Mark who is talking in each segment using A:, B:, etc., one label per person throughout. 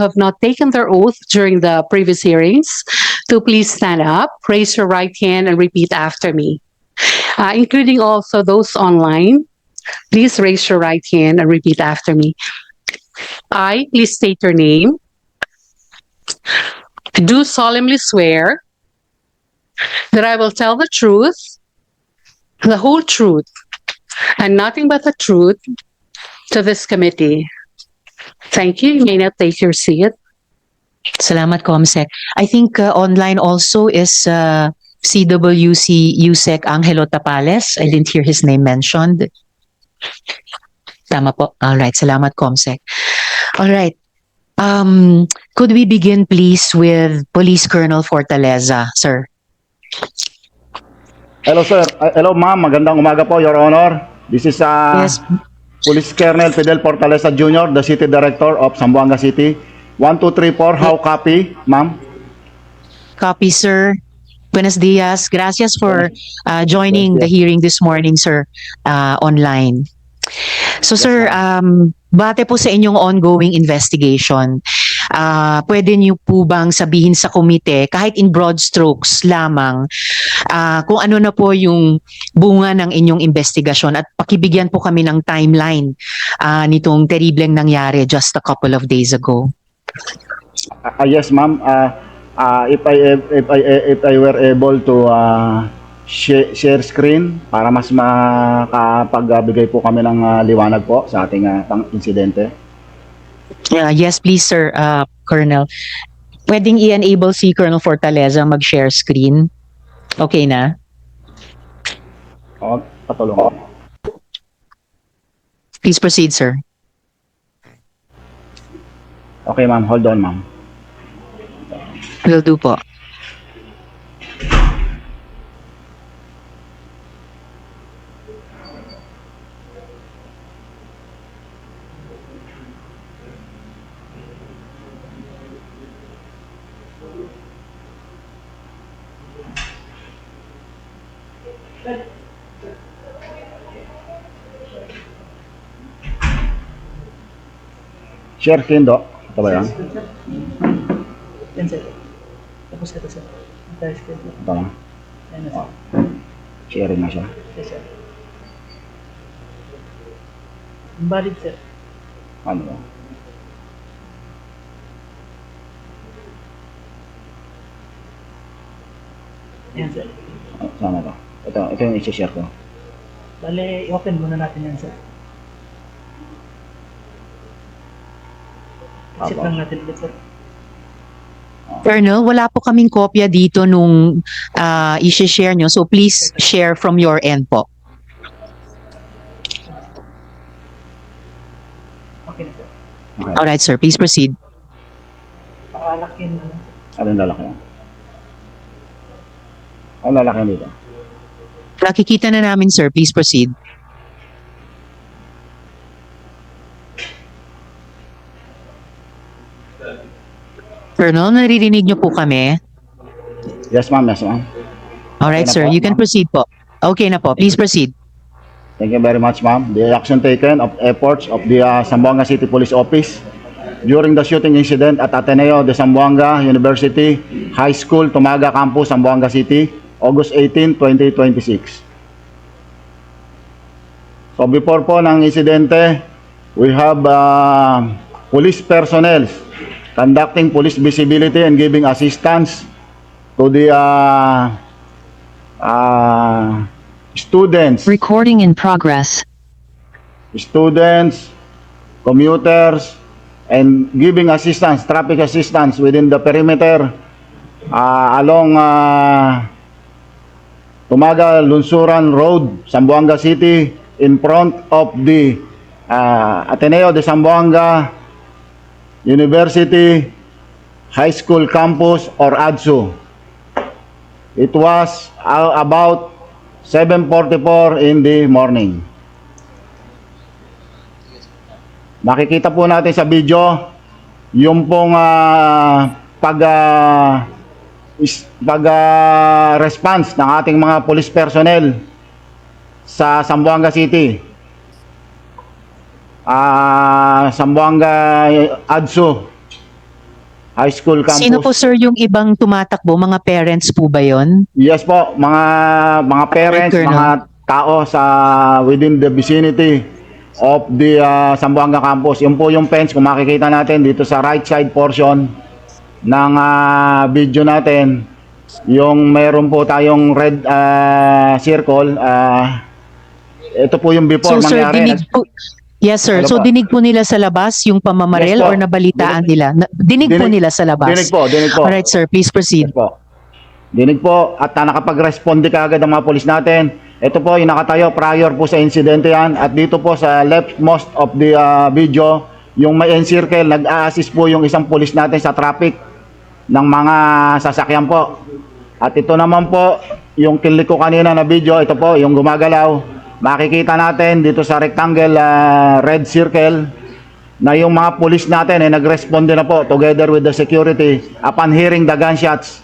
A: have not taken their oath during the previous hearings to please stand up, raise your right hand, and repeat after me. Including also those online, please raise your right hand and repeat after me. I, please state your name, do solemnly swear that I will tell the truth, the whole truth, and nothing but the truth to this committee. Thank you. You may now take your seat.
B: Salamat, Comsec. I think online also is CWC USEC Angelo Tapales. I didn't hear his name mentioned. Tama po. All right. Salamat, Comsec. All right. Could we begin, please, with Police Colonel Fortaleza, sir?
C: Hello, sir. Hello, ma'am. Magandang umaga po, Your Honor. This is
B: Yes.
C: Police Colonel Fidel Fortaleza Jr., the City Director of Zamboanga City. 1, 2, 3, 4. How copy, ma'am?
B: Copy, sir. Buenos dias. Gracias for joining the hearing this morning, sir, online. So, sir, bate po sa inyong ongoing investigation, pwede niyo po bang sabihin sa komite, kahit in broad strokes lamang, kung ano na po yung bunga ng inyong investigasyon at pakibigyan po kami ng timeline nitong terribleng nangyari just a couple of days ago.
C: Yes, ma'am. If I were able to share screen para mas makapagbigay po kami ng liwanag po sa ating insidente.
B: Yes, please, sir, Colonel. Pwedeng i-enable si Colonel Fortaleza mag-share screen. Okay na?
C: Patulong.
B: Please proceed, sir.
C: Okay, ma'am. Hold on, ma'am.
B: Will do po.
C: Share screen, do. Ito ba yan?
D: Yan, sir. Tapos ito, sir. Entire screen.
C: Ito lang.
D: Yan na, sir.
C: Sharing na siya.
D: Yes, sir. Valid, sir.
C: Ano ba?
D: Yan, sir.
C: Sana ba? Ito yung i-share ko.
D: Bale, i-open muna natin yan, sir. Exit lang natin ulit, sir.
B: Colonel, wala po kaming kopya dito nung i-share nyo. So please share from your end po.
D: Okay na, sir.
C: Okay.
B: Alright, sir. Please proceed.
D: Pakalakin mo.
C: Ano yung lalaki yan? Ano lalaki yan dito?
B: Nakikita na namin, sir. Please proceed. Colonel, naririnig niyo po kami?
C: Yes, ma'am. Yes, ma'am.
B: Alright,
C: Okay na
B: sir.
C: po,
B: You can
C: ma'am.
B: proceed po. Okay na po. Please proceed.
C: Thank you very much, ma'am. The action taken of efforts of the Zamboanga City Police Office during the shooting incident at Ateneo de Zamboanga University High School, Tumaga Campus, Zamboanga City, August 18, 2026. So before po ng insidente, we have police personnel conducting police visibility and giving assistance to the students,
E: Recording in progress.
C: commuters, and giving assistance, traffic assistance within the perimeter along Tumaga Lunsuran Road, Zamboanga City, in front of the Ateneo de Zamboanga University High School Campus or ADSU. It was about 7:44 in the morning. Makikita po natin sa video yung pong response ng ating mga police personnel sa Zamboanga City. Zamboanga ADSU. High School Campus.
B: Sino po sir yung ibang tumatakbo? Mga parents po ba yon?
C: Yes po, mga parents,
B: Colonel.
C: mga tao sa within the vicinity of the Zamboanga campus. Yun po yung fence kung makikita natin dito sa right side portion ng video natin. Yung meron po tayong red circle. Ito po yung before
B: So sir,
C: mangyari.
B: dinig po, yes sir,
C: Ano
B: so
C: ba?
B: dinig po nila sa labas yung pamamaril
C: Yes po.
B: or nabalitaan nila? Dinig po
C: Dinig-
B: nila sa labas?
C: Dinig po.
B: Alright sir, please proceed.
C: Yes po. Dinig po at nakapag-responde kaagad ang mga polis natin. Ito po yung nakatayo prior po sa insidente yan. At dito po sa leftmost of the video, yung may encircle, nag-a-assist po yung isang polis natin sa traffic ng mga sasakyan po. At ito naman po, yung kinlik ko kanina na video, ito po, yung gumagalaw. Makikita natin dito sa rectangle red circle na yung mga pulis natin ay nagresponde na po together with the security upon hearing the gunshots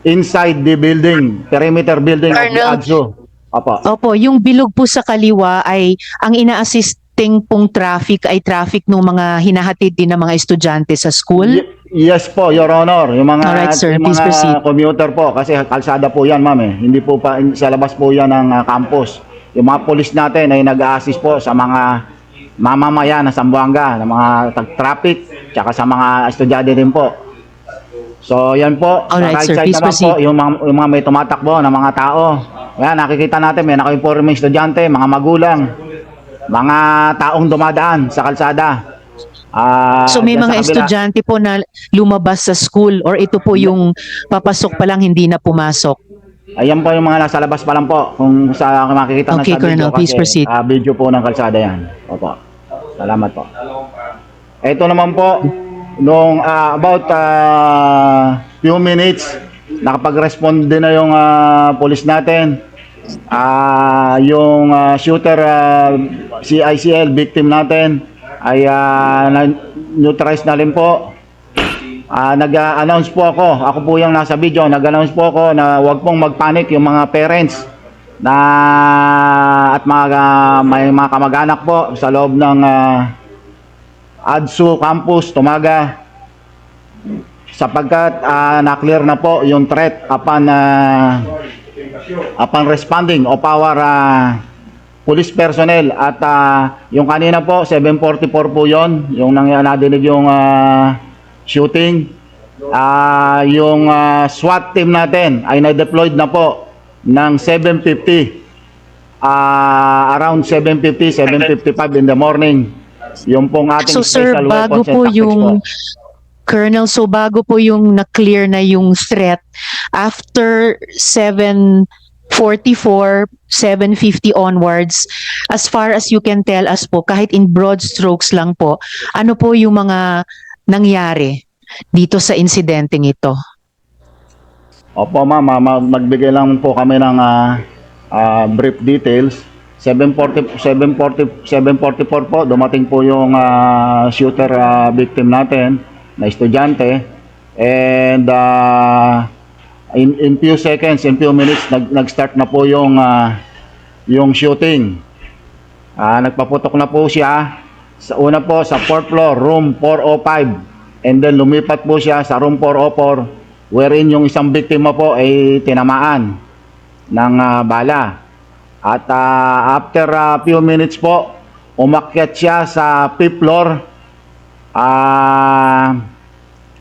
C: inside the building, perimeter building of the
B: Colonel.
C: ADSU. Opo.
B: Opo, yung bilog po sa kaliwa ay ang ina-assisting pong traffic ay traffic ng mga hinahatid din ng mga estudyante sa school?
C: Yes po, Your Honor. Yung mga,
B: Alright, sir.
C: yung
B: Please
C: mga
B: proceed.
C: commuter po, kasi kalsada po yan, ma'am eh. Hindi po pa, sa labas po yan ng campus. Yung mga polis natin ay nag-a-assist po sa mga mamamayan na Zamboanga, ng mga traffic, tsaka sa mga estudyante din po. So, yan po.
B: Alright,
C: Sa right
B: sir.
C: side
B: Please
C: naman
B: proceed.
C: po, yung mga may tumatakbo na mga tao. Yan, nakikita natin, may naka-informing estudyante, mga magulang, mga taong dumadaan sa kalsada.
B: So may
C: Dyan
B: mga
C: sa kabila.
B: estudyante po na lumabas sa school or ito po yung papasok pa lang hindi na pumasok?
C: Ayan po yung mga nasa labas pa lang po. Kung sa makikita na
B: Okay,
C: sa video.
B: Colonel, please proceed.
C: Video po ng kalsada yan. Opo. Salamat po. Ito naman po, nung about few minutes, nakapag-respond din na yung police natin. Yung shooter, CICL, victim natin, ay neutralize na rin po. Nag-announce po ako po yung nasa video, nag-announce po ako na wag pong magpanik yung mga parents na at may mga kamag-anak po sa loob ng ADSU campus, Tumaga, sapagkat na-clear na po yung threat upon responding of our police personnel at yung kanina po 7:44 po yon yung nadinig yung shooting. Yung SWAT team natin ay na-deployed na po ng 7:50 around 7:50, 7:55 in the morning. Yung pong ating
B: So sir,
C: special
B: bago
C: weapons and
B: po
C: tactics
B: yung
C: po.
B: Colonel, so bago po yung na-clear na yung threat, after 7:44, 7:50 onwards, as far as you can tell us po, kahit in broad strokes lang po, ano po yung mga nangyari dito sa insidenteng ito?
C: Opo ma'am, magbigay lang po kami ng brief details. 7:44 po, dumating po yung shooter victim natin na estudyante. And in few seconds, in few minutes, nag-start na po yung shooting. Nagpaputok na po siya. Sa una po, sa 4th floor, room 405. And then lumipat po siya sa room 404, wherein yung isang biktima po ay tinamaan ng bala. At after a few minutes po, umakyat siya sa 5th floor.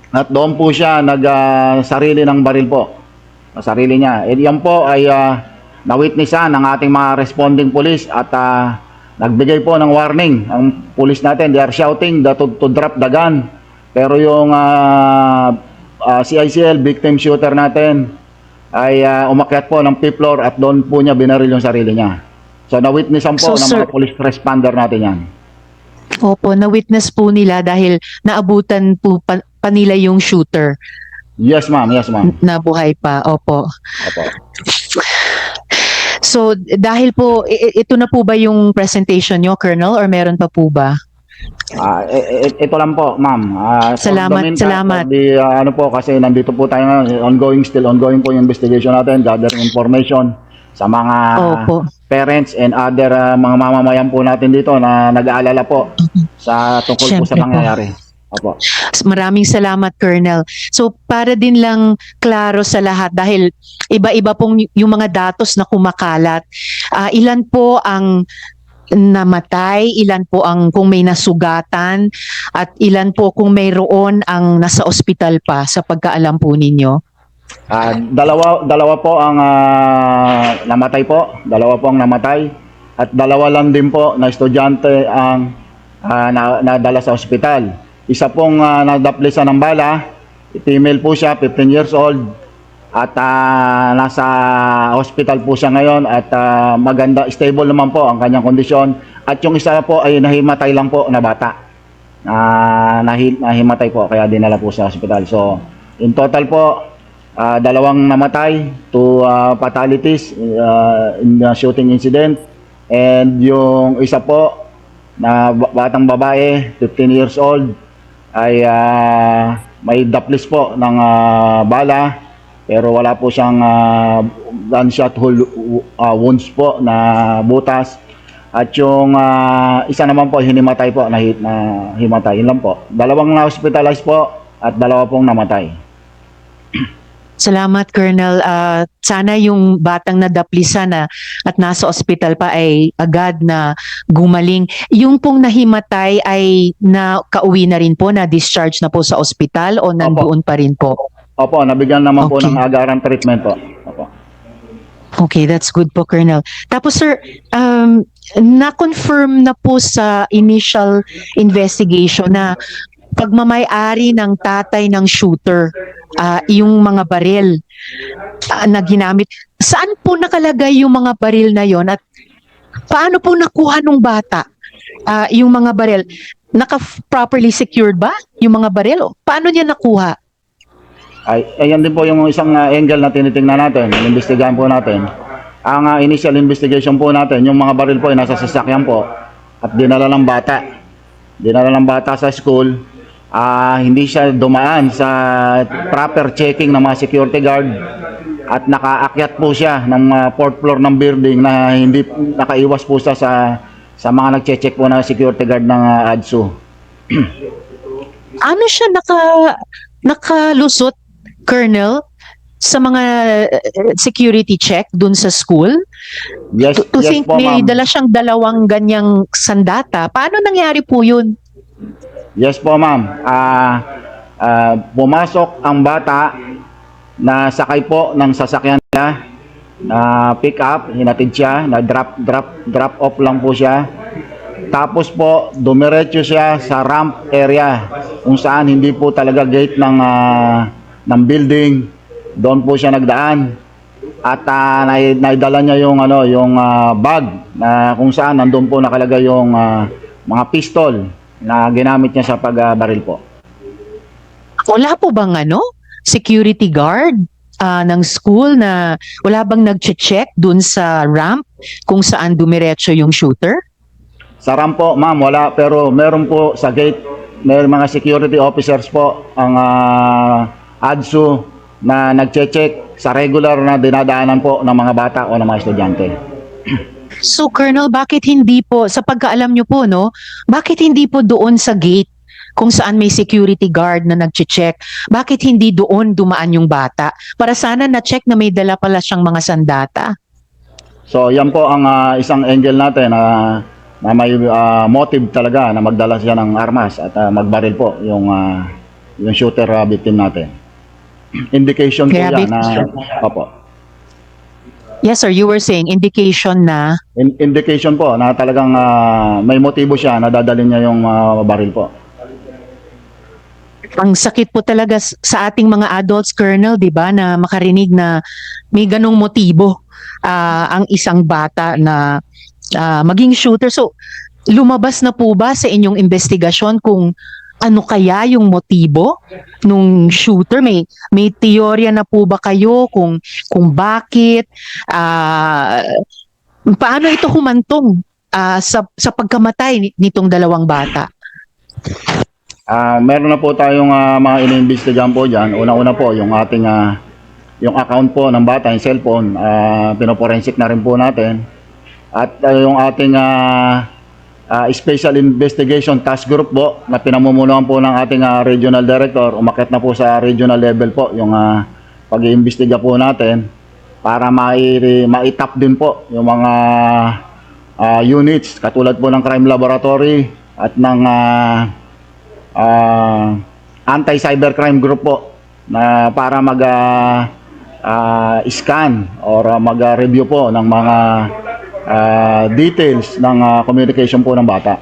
C: At doon po siya sarili ng baril po. Sarili niya. And yan po ay na-witnessan ng ating mga responding police at nagbigay po ng warning. Ang police natin, they are shouting to drop the gun. Pero yung CICL, victim shooter natin, ay umakyat po ng 5th floor at doon po niya binaril yung sarili niya. So na-witnessan po
B: So,
C: ng
B: sir,
C: mga police responder natin yan.
B: Opo, na-witness po nila dahil naabutan po pa nila yung shooter
C: Yes ma'am, yes ma'am.
B: na buhay pa. Opo.
C: Opo.
B: So dahil po, ito na po ba yung presentation nyo, Colonel, or meron pa po ba?
C: Ito lang po, ma'am.
B: Salamat, salamat.
C: Ano po, kasi nandito po tayo ngayon, still ongoing po yung investigation natin, gathering information sa mga
B: Opo.
C: parents and other mga mamamayan po natin dito na nag-aalala po sa tungkol po sa
B: Siyempre po.
C: nangyayari. Opo.
B: Maraming salamat, Colonel. So, para din lang klaro sa lahat, dahil iba-iba pong yung mga datos na kumakalat, ilan po ang namatay, ilan po ang kung may nasugatan, at ilan po kung mayroon ang nasa ospital pa sa pagkaalam po ninyo?
C: Dalawa po ang namatay po. Dalawa po ang namatay. At dalawa lang din po na estudyante ang nadala sa ospital. Isa pong nadaplisan ng bala, female po siya, 15 years old. At nasa hospital po siya ngayon at maganda, stable naman po ang kanyang kondisyon. At yung isa po ay nahimatay lang po na bata. Nahimatay po, kaya dinala po sa hospital. So, in total po, dalawang namatay, 2 fatalities in the shooting incident. And yung isa po, na batang babae, 15 years old, ay may daplis po ng bala, pero wala po siyang gunshot hole wounds po na butas. At yung isa naman po hinimatay po, na himatay. Yun lang po. Dalawang na-hospitalized po at dalawa pong namatay.
B: Salamat, Colonel. Sana yung batang nadaplisan na at nasa ospital pa ay agad na gumaling. Yung pong nahimatay ay nakauwi na rin po, na-discharge na po sa ospital o nandoon pa rin po?
C: Opo, nabigyan naman po
B: Okay.
C: ng agarang treatment po. Opo.
B: Okay, that's good po, Colonel. Tapos, sir, na-confirm na po sa initial investigation na pagmamay-ari ng tatay ng shooter, yung mga baril na ginamit. Saan po nakalagay yung mga baril na yon at paano po nakuha nung bata yung mga baril? Naka-properly secured ba yung mga baril? Paano niya nakuha?
C: Ayan din po yung isang angle na tinitingnan natin, investigahan po natin. Ang initial investigation po natin, yung mga baril po ay nasa sasakyan po at dinala ng bata. Dinala ng bata sa school. Hindi siya dumaan sa proper checking ng mga security guard at nakaakyat po siya ng 4th floor ng building na hindi nakaiwas po siya sa mga nagche-check po ng security guard ng ADSU.
B: Ano siya nakalusot, Colonel, sa mga security check dun sa school?
C: Yes,
B: To
C: yes
B: think
C: po,
B: may
C: ma'am.
B: dala siyang dalawang ganyang sandata. Paano nangyari po yun?
C: Yes po, ma'am. Pumasok ang bata na sakay po ng sasakyan niya na pick up, hinatid siya, na drop off lang po siya. Tapos po, dumiretso siya sa ramp area kung saan hindi po talaga gate ng building. Doon po siya nagdaan. At naidala niya yung bag na kung saan nandoon po nakalagay yung mga pistol na ginamit niya sa pagbaril po.
B: Wala po bang security guard ng school na wala bang nag-check dun sa ramp kung saan dumiretso yung shooter?
C: Sa ramp po, ma'am, wala. Pero meron po sa gate, may mga security officers po ang ADSU na nagche-check sa regular na dinadaanan po ng mga bata o ng mga estudyante.
B: So, Colonel, bakit hindi po, sa pagkaalam nyo po, bakit hindi po doon sa gate kung saan may security guard na nagche-check, bakit hindi doon dumaan yung bata? Para sana na-check na may dala pala siyang mga sandata.
C: So, yan po ang isang angle natin na may motive talaga na magdala siya ng armas at magbaril po yung shooter victim natin. Indication po
B: Grabe.
C: yan na, opo.
B: Yes, sir, you were saying indication na
C: Indication po na talagang may motibo siya na dadalhin niya yung baril po.
B: ang sakit po talaga sa ating mga adults, Colonel, di ba, na makarinig na may ganong motibo ang isang bata na maging shooter. So, lumabas na po ba sa inyong investigasyon kung ano kaya yung motibo nung shooter? May teorya na po ba kayo kung bakit? Paano ito humantong sa pagkamatay nitong dalawang bata?
C: Meron na po tayong mga iniimbestigahan po dyan. Una-una po yung ating yung account po ng bata, yung cellphone, pinoforensic na rin po natin. At yung ating Special Investigation Task Group po na pinamumunuan po ng ating Regional Director. Umakyat na po sa regional level po yung pag-iimbestiga po natin para maitap din po yung mga units katulad po ng Crime Laboratory at ng Anti-Cybercrime Group po na para scan or mag-review po ng mga details ng communication po ng bata.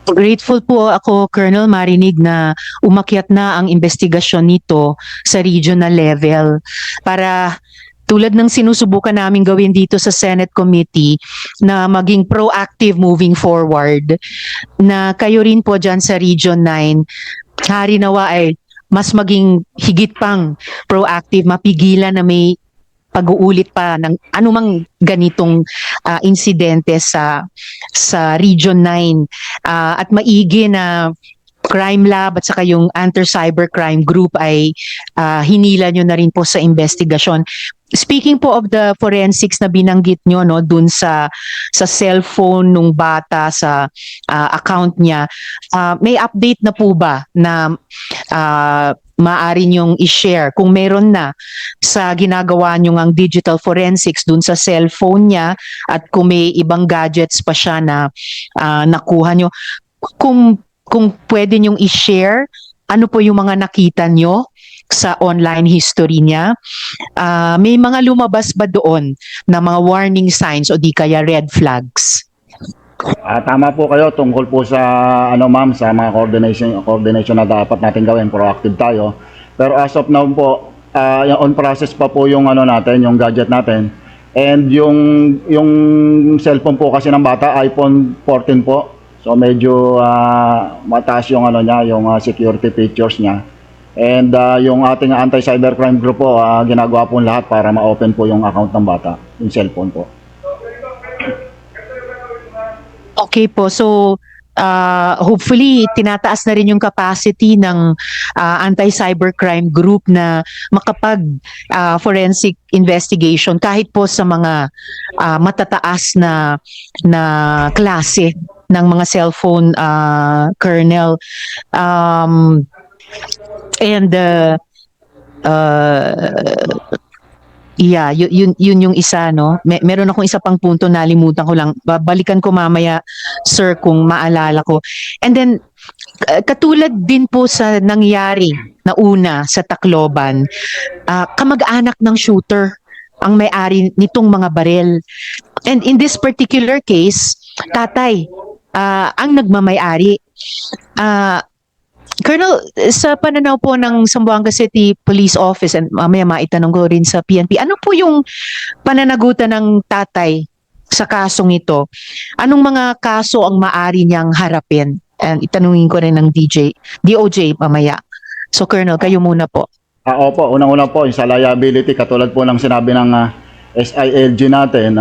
B: Grateful po ako, Colonel, marinig na umakyat na ang investigasyon nito sa regional level para tulad ng sinusubukan namin gawin dito sa Senate Committee na maging proactive moving forward, na kayo rin po dyan sa Region 9, hari nawa ay mas maging higit pang proactive, mapigilan na may pag-uulit pa ng anumang ganitong insidente sa Region 9 at maigi na Crime Lab at saka yung Anti-Cybercrime Group ay hinila nyo na rin po sa investigasyon. Speaking po of the forensics na binanggit nyo, no, dun sa cellphone nung bata, sa account niya, may update na po ba na maaari nyong i-share kung meron na sa ginagawa nyo ang digital forensics dun sa cellphone niya at kung may ibang gadgets pa siya na nakuha nyo? Kung pwede nyong i-share, ano po yung mga nakita nyo sa online history niya? May mga lumabas ba doon na mga warning signs o di kaya red flags?
C: Tama po kayo tungkol po sa ma'am, sa mga coordination na dapat natin gawin, proactive tayo. Pero as of now po, on process pa po yung natin, yung gadget natin. And yung cellphone po kasi ng bata, iPhone 14 po. So medyo mataas yung niya, yung security features niya. And yung ating anti-cybercrime group po, ginagawa po lahat para ma-open po yung account ng bata, yung cellphone po.
B: Okay po, so hopefully tinataas na rin yung capacity ng anti-cybercrime group na makapag forensic investigation kahit po sa mga matataas na klase ng mga cellphone kernel. Yeah, yun yung isa, no. Meron akong isa pang punto, nalimutan ko lang. Babalikan ko mamaya, sir, kung maalala ko. And then katulad din po sa nangyari na una sa Tacloban, kamag-anak ng shooter ang may-ari nitong mga barel. And in this particular case, tatay ang nagmamay-ari. Colonel, sa pananaw po ng Zamboanga City Police Office, and mamaya maitanong ko rin sa PNP, ano po yung pananagutan ng tatay sa kasong ito? Anong mga kaso ang maaari niyang harapin? And itanungin ko rin ng DOJ mamaya. So Colonel, kayo muna po.
C: Opo, unang-una po, yung sa liability, katulad po ng sinabi ng SILG natin,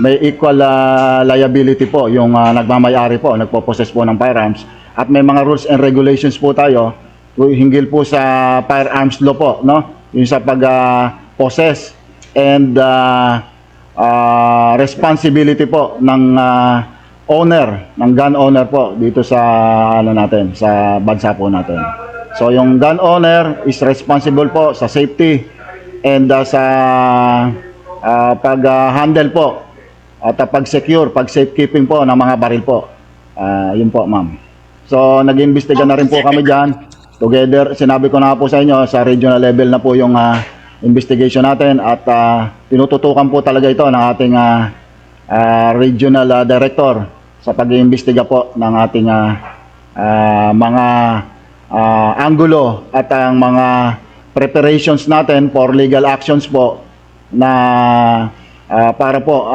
C: may equal liability po yung nagmamayari po, nagpo-possess po ng firearms. At may mga rules and regulations po tayo hinggil po sa firearms law po, no? Yung sa pag-possess and responsibility po ng owner, ng gun owner po dito sa natin, sa bansa po natin. So yung gun owner is responsible po sa safety and sa pag-handle po at pag-secure, pag-safekeeping po ng mga baril po. Yun po, ma'am. So, nag-imbestiga na rin po kami dyan. Together, sinabi ko na po sa inyo, sa regional level na po yung investigation natin at tinututukan po talaga ito ng ating regional director sa pag-iimbestiga po ng ating mga angulo at ang mga preparations natin for legal actions po na para po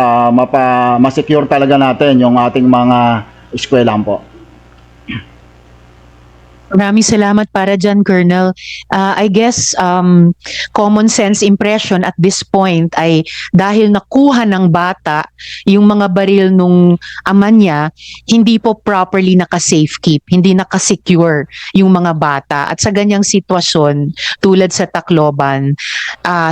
C: ma-secure talaga natin yung ating mga eskwelahan po.
B: Maraming salamat para dyan, Colonel. I guess common sense impression at this point ay dahil nakuha ng bata yung mga baril nung ama niya, hindi po properly naka-safekeep, hindi naka-secure yung mga bata. At sa ganyang sitwasyon, tulad sa Tacloban,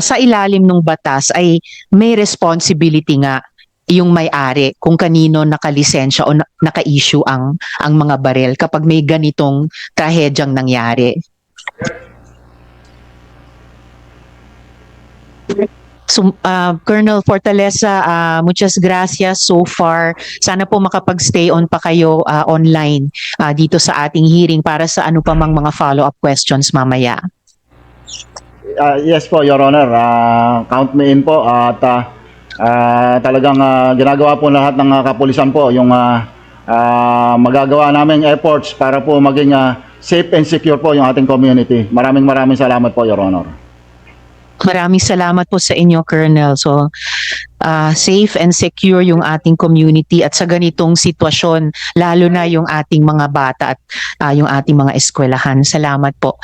B: sa ilalim ng batas ay may responsibility nga yung may-ari kung kanino nakalisensya o naka-issue ang mga barel kapag may ganitong trahedyang nangyari. So, Colonel Fortaleza, muchas gracias so far. Sana po makapag-stay on pa kayo online dito sa ating hearing para sa ano pa mang mga follow-up questions mamaya.
C: Yes po, Your Honor. Count me in po at talagang ginagawa po lahat ng kapulisan po yung magagawa naming efforts para po maging safe and secure po yung ating community. Maraming salamat po, Your Honor.
B: Maraming salamat po sa inyo, Colonel. So, safe and secure yung ating community at sa ganitong sitwasyon, lalo na yung ating mga bata at yung ating mga eskwelahan. Salamat po.